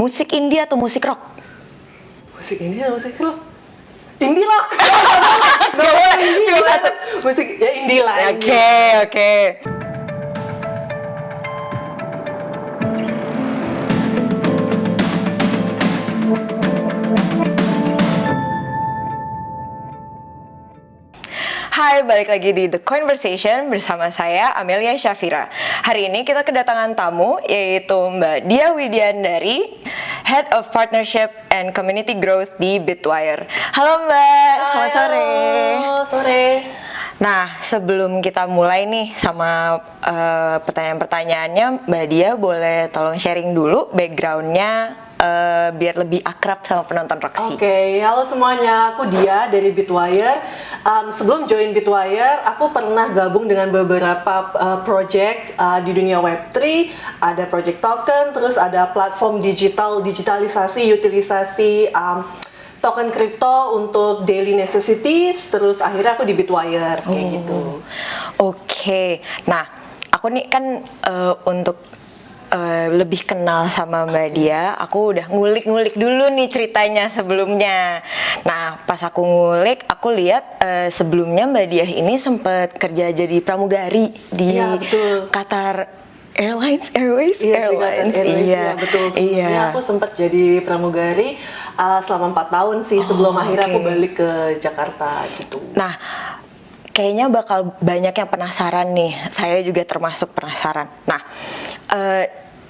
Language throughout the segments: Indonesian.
Musik indie atau musik rock? Musik ini musik rock. Indie rock. Gak boleh. boleh indie. Pilih satu. Musik ya indie lah. Oke. Hai, balik lagi di The Conversation bersama saya Amelia Syafira. Hari ini kita kedatangan tamu yaitu Mbak Dia Widiandari, Head of Partnership and Community Growth di Bitwire. Halo Mbak, selamat sore. Halo, sore. Nah, sebelum kita mulai nih sama pertanyaan-pertanyaannya, Mbak Dia boleh tolong sharing dulu backgroundnya biar lebih akrab sama penonton Roxy. Oke, halo semuanya, aku Dia dari Bitwire. Sebelum join Bitwire, aku pernah gabung dengan beberapa project di dunia Web3. Ada project token, terus ada platform digitalisasi, utilisasi token kripto untuk daily necessities. Terus akhirnya aku di Bitwire kayak gitu. Oke. Nah, aku nih kan untuk lebih kenal sama Mbak Dia, aku udah ngulik-ngulik dulu nih ceritanya sebelumnya. Nah, pas aku ngulik, aku lihat sebelumnya Mbak Dia ini sempat kerja jadi pramugari di Qatar Airways. Iya, betul. Sebelumnya aku sempat jadi pramugari selama 4 tahun sih sebelum akhirnya aku balik ke Jakarta gitu. Nah, kayaknya bakal banyak yang penasaran nih. Saya juga termasuk penasaran. Nah,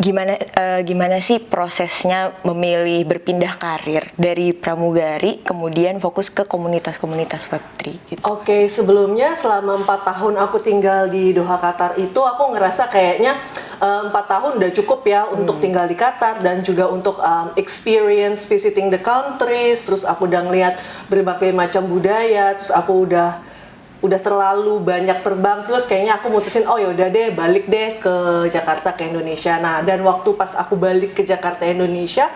gimana sih prosesnya memilih berpindah karir dari pramugari kemudian fokus ke komunitas-komunitas Web3 gitu? Oke, sebelumnya selama 4 tahun aku tinggal di Doha, Qatar itu aku ngerasa kayaknya 4 tahun udah cukup ya untuk tinggal di Qatar dan juga untuk experience visiting the countries. Terus aku udah ngeliat berbagai macam budaya, terus aku udah terlalu banyak terbang, terus kayaknya aku mutusin oh yaudah deh balik deh ke Jakarta, ke Indonesia. Nah, dan waktu pas aku balik ke Jakarta Indonesia,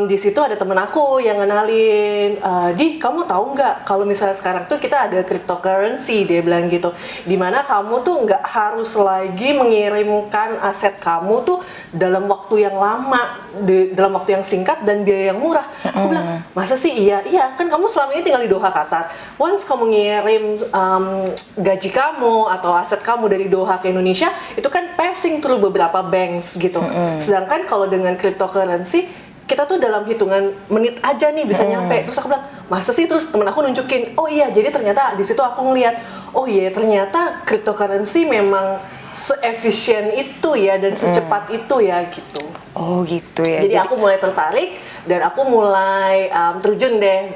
di situ ada temen aku yang ngenalin, Di, kamu tahu nggak kalau misalnya sekarang tuh kita ada cryptocurrency, dia bilang gitu, dimana kamu tuh nggak harus lagi mengirimkan aset kamu tuh dalam waktu yang lama, dalam waktu yang singkat dan biaya yang murah. Aku bilang, masa sih? Iya, kan kamu selama ini tinggal di Doha, Qatar. Once kamu ngirim gaji kamu atau aset kamu dari Doha ke Indonesia, itu kan passing through beberapa banks gitu. Sedangkan kalau dengan cryptocurrency, kita tuh dalam hitungan menit aja nih bisa nyampe. Terus aku bilang, masa sih? Terus temen aku nunjukin, oh iya, jadi ternyata di situ aku ngeliat, oh iya ternyata cryptocurrency memang se-efisien itu ya dan secepat itu ya gitu. Oh gitu ya. Jadi aku mulai tertarik dan aku mulai terjun deh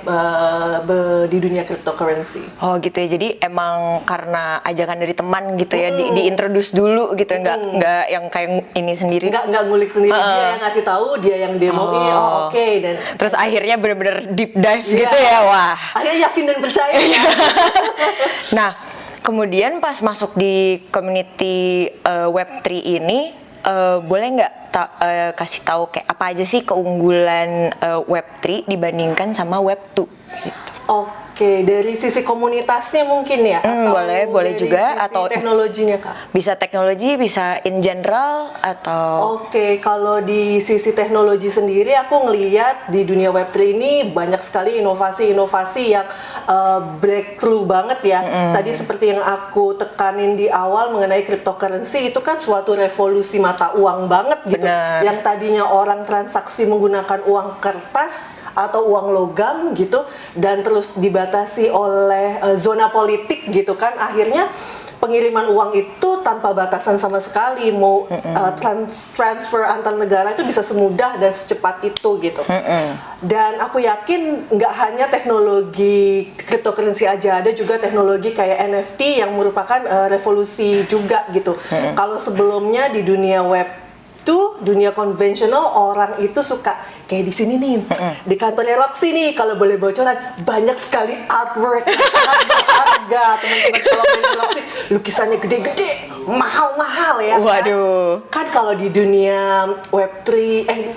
di dunia cryptocurrency. Oh gitu ya. Jadi emang karena ajakan dari teman gitu ya, diintroduce dulu gitu, nggak yang kayak ini sendiri. Nggak ngulik sendiri, dia yang ngasih tahu, dia yang demoin. Oke. Dan terus akhirnya bener-bener deep dive gitu ya. Wah. Akhirnya yakin dan percaya. Nah, kemudian pas masuk di community Web3 ini, boleh nggak kasih tahu kayak apa aja sih keunggulan Web3 dibandingkan sama Web2 gitu? Oke, dari sisi komunitasnya mungkin ya? Boleh juga, atau teknologinya Kak? Bisa teknologi, bisa in general atau... Oke, kalau di sisi teknologi sendiri aku ngeliat di dunia Web3 ini banyak sekali inovasi-inovasi yang breakthrough banget ya. Tadi seperti yang aku tekanin di awal mengenai cryptocurrency, itu kan suatu revolusi mata uang banget gitu. Bener. Yang tadinya orang transaksi menggunakan uang kertas atau uang logam gitu dan terus dibatasi oleh zona politik gitu kan, akhirnya pengiriman uang itu tanpa batasan sama sekali, mau transfer antar negara itu bisa semudah dan secepat itu gitu. Dan aku yakin nggak hanya teknologi cryptocurrency aja, ada juga teknologi kayak NFT yang merupakan revolusi juga gitu. Kalau sebelumnya di dunia web tuh dunia konvensional orang itu suka kayak di sini nih, di kantornya Roxy nih, kalau boleh bocoran banyak sekali artwork yang sangat berharga, teman-teman. Kalau main di Roxy lukisannya gede-gede, mahal-mahal ya. Waduh. Kan kalau di dunia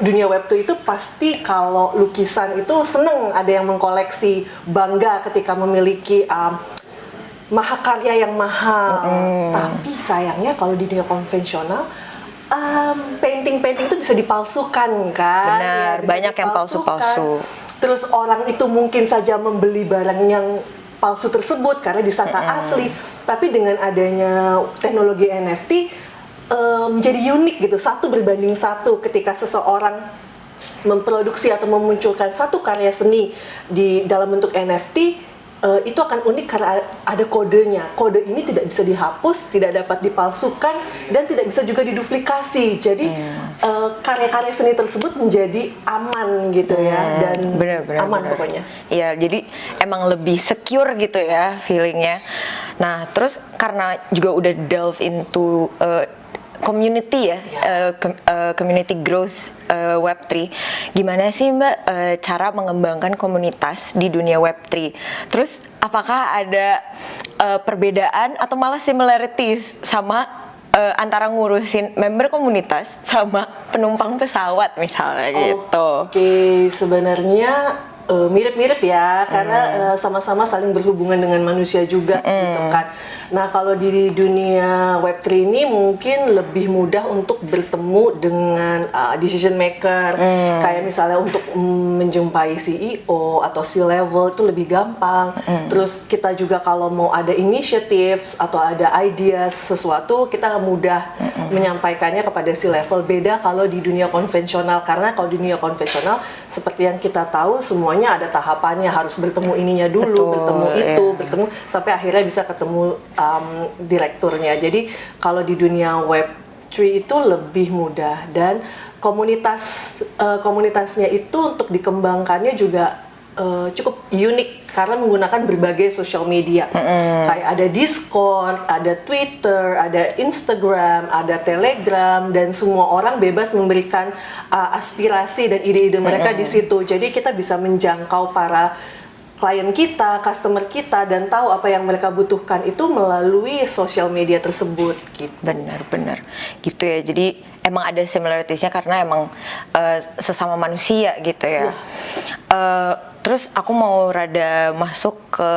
dunia Web2 itu pasti kalau lukisan itu seneng, ada yang mengkoleksi, bangga ketika memiliki mahakarya yang mahal. Tapi sayangnya kalau di dunia konvensional painting-painting itu bisa dipalsukan kan? Benar, bisa banyak yang dipalsukan. palsu-palsu. Terus orang itu mungkin saja membeli barang yang palsu tersebut karena disangka asli. Tapi dengan adanya teknologi NFT menjadi unik gitu, 1:1 ketika seseorang memproduksi atau memunculkan satu karya seni di dalam bentuk NFT, itu akan unik karena ada kodenya. Kode ini tidak bisa dihapus, tidak dapat dipalsukan, dan tidak bisa juga diduplikasi. Jadi karya-karya seni tersebut menjadi aman gitu ya, dan aman pokoknya. Iya, jadi emang lebih secure gitu ya feelingnya. Nah, terus karena juga udah delve into community ya, community growth Web3. Gimana sih Mbak cara mengembangkan komunitas di dunia Web3? Terus apakah ada perbedaan atau malah similarities sama antara ngurusin member komunitas sama penumpang pesawat misalnya gitu? Oke, sebenarnya mirip-mirip ya, karena sama-sama saling berhubungan dengan manusia juga gitu kan. Nah, kalau di dunia Web3 ini mungkin lebih mudah untuk bertemu dengan decision maker. Kayak misalnya untuk menjumpai CEO atau C-level itu lebih gampang. Terus kita juga kalau mau ada initiatives atau ada ideas sesuatu, kita mudah menyampaikannya kepada C-level. Beda kalau di dunia konvensional, karena kalau di dunia konvensional seperti yang kita tahu semuanya ada tahapannya, harus bertemu ininya dulu, bertemu sampai akhirnya bisa ketemu direkturnya. Jadi kalau di dunia Web3 itu lebih mudah, dan komunitasnya itu untuk dikembangkannya juga cukup unik karena menggunakan berbagai social media. Kayak ada Discord, ada Twitter, ada Instagram, ada Telegram, dan semua orang bebas memberikan aspirasi dan ide-ide mereka di situ. Jadi kita bisa menjangkau para klien kita, customer kita, dan tahu apa yang mereka butuhkan itu melalui sosial media tersebut gitu. Benar gitu ya. Jadi emang ada similarities-nya karena emang sesama manusia gitu ya. Terus aku mau rada masuk ke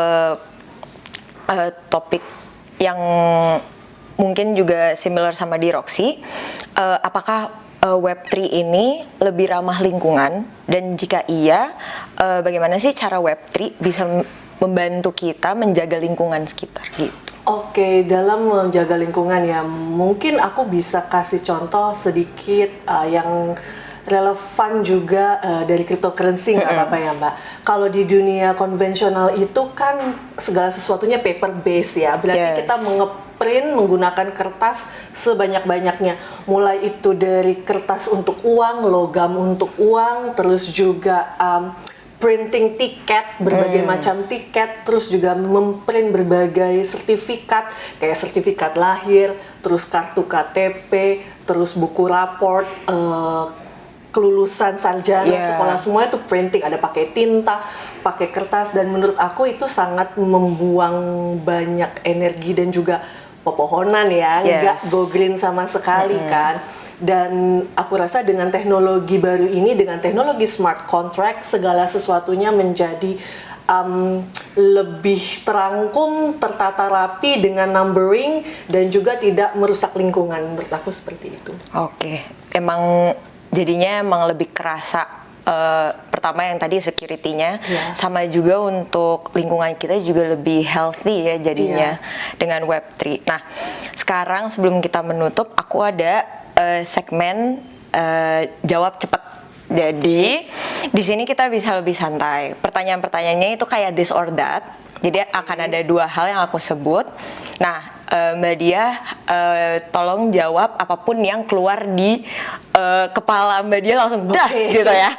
topik yang mungkin juga similar sama di Roxy. Apakah Web3 ini lebih ramah lingkungan, dan jika iya, bagaimana sih cara Web3 bisa membantu kita menjaga lingkungan sekitar gitu? Oke, dalam menjaga lingkungan ya, mungkin aku bisa kasih contoh sedikit yang relevan juga dari cryptocurrency, nggak apa-apa ya Mbak. Kalau di dunia konvensional itu kan segala sesuatunya paper base ya, berarti kita print menggunakan kertas sebanyak-banyaknya. Mulai itu dari kertas untuk uang, logam untuk uang, terus juga printing tiket, berbagai macam tiket, terus juga memprint berbagai sertifikat, kayak sertifikat lahir, terus kartu KTP, terus buku raport, kelulusan sarjana sekolah, semua itu printing, ada pakai tinta, pakai kertas, dan menurut aku itu sangat membuang banyak energi dan juga pepohonan ya, nggak go green sama sekali kan. Dan aku rasa dengan teknologi baru ini, dengan teknologi smart contract, segala sesuatunya menjadi lebih terangkum, tertata rapi dengan numbering, dan juga tidak merusak lingkungan. Menurut aku seperti itu. Oke, emang jadinya emang lebih kerasa. Pertama yang tadi security-nya, sama juga untuk lingkungan kita juga lebih healthy ya jadinya dengan Web3. Nah, sekarang sebelum kita menutup, aku ada segmen jawab cepat. Jadi di sini kita bisa lebih santai. Pertanyaan-pertanyaannya itu kayak this or that. Jadi akan ada 2 hal yang aku sebut. Nah, Mbak Dia tolong jawab apapun yang keluar di kepala Mbak Dia, langsung dah gitu ya.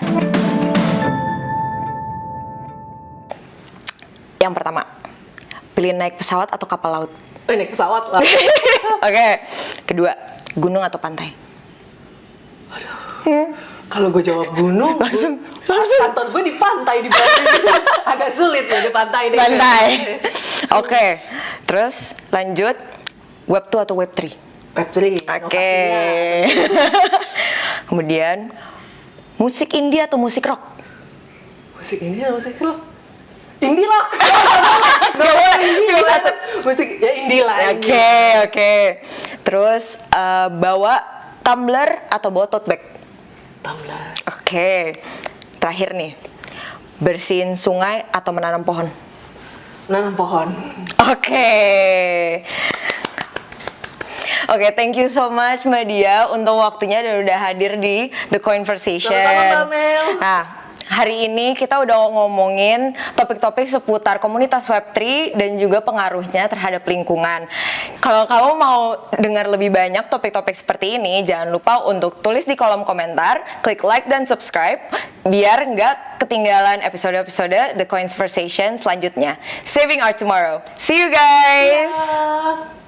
Yang pertama, pilih naik pesawat atau kapal laut? Naik pesawat lah. Oke. Kedua, gunung atau pantai? Kalau gue jawab gunung, langsung kantor gue di pantai di Bali. Agak sulit ya di pantai deh. Pantai. Oke. Terus lanjut, Web 2 atau Web 3? Web 3. Oke. Kemudian musik indie atau musik rock? Musik indie atau musik rock? Indie rock. Pilih satu. Musik ya indie lah. Oke. Terus bawa tumbler atau bawa tote bag? Tumbler. Oke. Terakhir nih. Bersihin sungai atau menanam pohon? Nanam pohon. Oke. Oke, thank you so much Mbak Dia untuk waktunya dan udah hadir di The Conversation. Sama-sama, Mbak Mel. Nah, hari ini kita udah ngomongin topik-topik seputar komunitas Web3 dan juga pengaruhnya terhadap lingkungan. Kalau kamu mau dengar lebih banyak topik-topik seperti ini, jangan lupa untuk tulis di kolom komentar, klik like dan subscribe, biar nggak ketinggalan episode-episode The Conversation selanjutnya. Saving Our Tomorrow. See you guys! Ya.